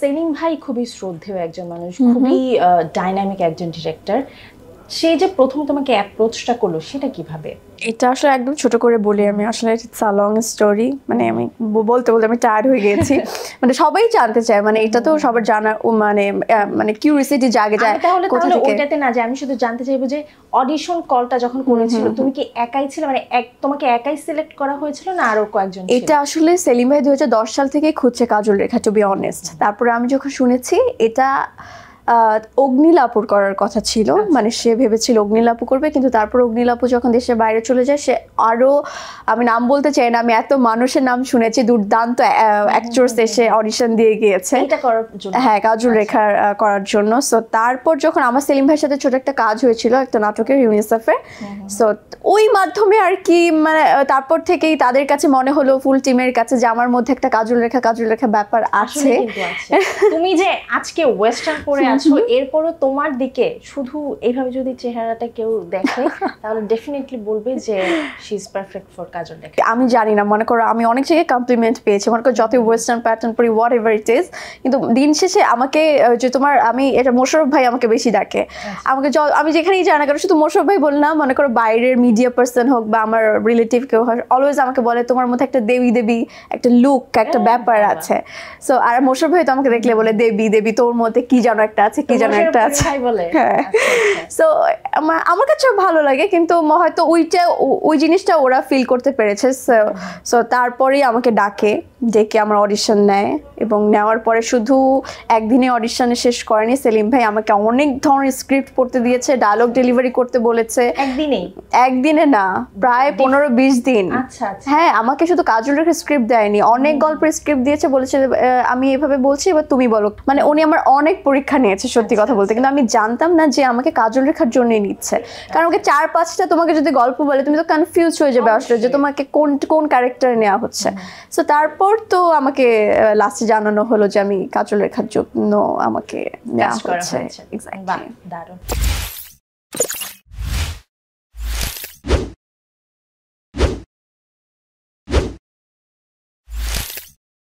সেলিম ভাই খুবই শ্রদ্ধেয় একজন মানুষ, খুবই ডাইনামিক একজন ডিরেক্টর। সে যে প্রথম তোমাকে অ্যাপ্রোচটা করলো সেটা কিভাবে? এটা আসলে একদম ছোট করে বলি আমি, আসলে ইটস আ লং স্টোরি, মানে আমি বলতে বলতে আমি টায়ার্ড হয়ে গেছি। মানে সবাই জানতে চায়, মানে এটা তো সবার জানার মানে মানে কিউরিওসিটি জাগে যায়। তাহলে ওইটাতে না, যে আমি শুধু জানতে চাইবো যে অডিশন কলটা যখন করেছিল তুমি কি একাই ছিলে, মানে তোমাকে একাই সিলেক্ট করা হয়েছিল না আরো কয়েকজন ছিল? এটা আসলে সেলিম ভাই 2010 সাল থেকে খুঁজছে কাজল রেখা, টু বি অনেস্ট। তারপরে আমি যখন শুনেছি এটা অগ্নিলাপুর করার কথা ছিল, মানে সে ভেবেছিল অগ্নিলাপু করবে, কিন্তু তারপর অগ্নিলাপু যখন দেশের বাইরে চলে যায়, সে আরো, আমি নাম বলতে চাই না, আমি এত মানুষের নাম শুনেছি দুর্দান্ত অ্যাক্টরস এসে অডিশন দিয়ে গিয়েছে এটা করার জন্য, হ্যাঁ কাজল রেখার করার জন্য। সো তারপর যখন আমার সেলিম ভাইয়ের সাথে ছোট একটা কাজ হয়েছিল একটা নাটকের, ইউনিসেফের, সো ওই মাধ্যমে আর কি, মানে তারপর থেকেই তাদের কাছে মনে হলো, ফুল টিমের কাছে, যে আমার মধ্যে একটা কাজল রেখা ব্যাপার আছে। তুমি যে আজকে ওয়েস্টার্ন পরে আছো, এরপরও তোমার দিকে শুধু এইভাবে যদি চেহারাটা কেউ দেখে তাহলে ডেফিনেটলি বলবে যে শি ইজ পারফেক্ট ফর কাজল রেখা। আমি জানি না, মনে করো আমি অনেক জায়গায় কমপ্লিমেন্ট পেয়েছি, মনে করো যতই ওয়েস্টার্ন প্যাটার্ন পরি, হোয়াট এভার ইট ইজ, কিন্তু দিন শেষে আমাকে যে তোমার, আমি এটা মোশাররফ ভাই আমাকে বেশি ডাকে, আমাকে আমি যেখানেই যাই না কেন, শুধু মোশাররফ ভাই বল না, মনে করো বাইরের মিডিয়া পার্সন হোক বা আমার রিলেটিভ কেউ হয়, অলওয়েজ আমাকে বলে তোমার মধ্যে একটা দেবী একটা লুক, একটা ব্যাপার আছে। সো আর মোশাররফ ভাই তো আমাকে দেখলে বলে দেবী তোর মধ্যে কি যেন একটা আছে, কি যেন একটা আছে। হ্যাঁ, সো আমার কাছে ভালো লাগে, কিন্তু হয়তো ওই জিনিসটা ওরা ফিল করতে পেরেছে। সো তারপরেই আমাকে ডেকে আমার অডিশন নেয়, এবং নেওয়ার পরে শুধু একদিনে অডিশনে শেষ করেনি, সেলিম ভাই আমাকে অনেক ধরনের স্ক্রিপ্ট পড়তে দিয়েছে, ডায়লগ ডেলিভারি করতে বলেছে। একদিনে না, প্রায় 15-20 দিন। হ্যাঁ, আমাকে শুধু কাজল রেখার স্ক্রিপ্ট দেয়নি, অনেক গল্পের স্ক্রিপ্ট দিয়েছে, বলেছে আমি এভাবে বলছি এবার তুমি বলো। মানে উনি আমার অনেক পরীক্ষা নিয়েছে সত্যি কথা বলতে, কিন্তু আমি জানতাম না যে আমাকে কাজল রেখার জন্যই নিচ্ছে, কারণ ওকে 4-5টা তোমাকে যদি গল্প বলে তুমি তো কনফিউজ হয়ে যাবে আসলে যে তোমাকে কোন ক্যারেক্টার নেওয়া হচ্ছে। সো তারপর তো আমাকে লাস্টে জানানো হলো যে আমি কাজল রেখার জন্য আমাকে নেওয়া হচ্ছে। এক্স্যাক্টলি। দারুণ।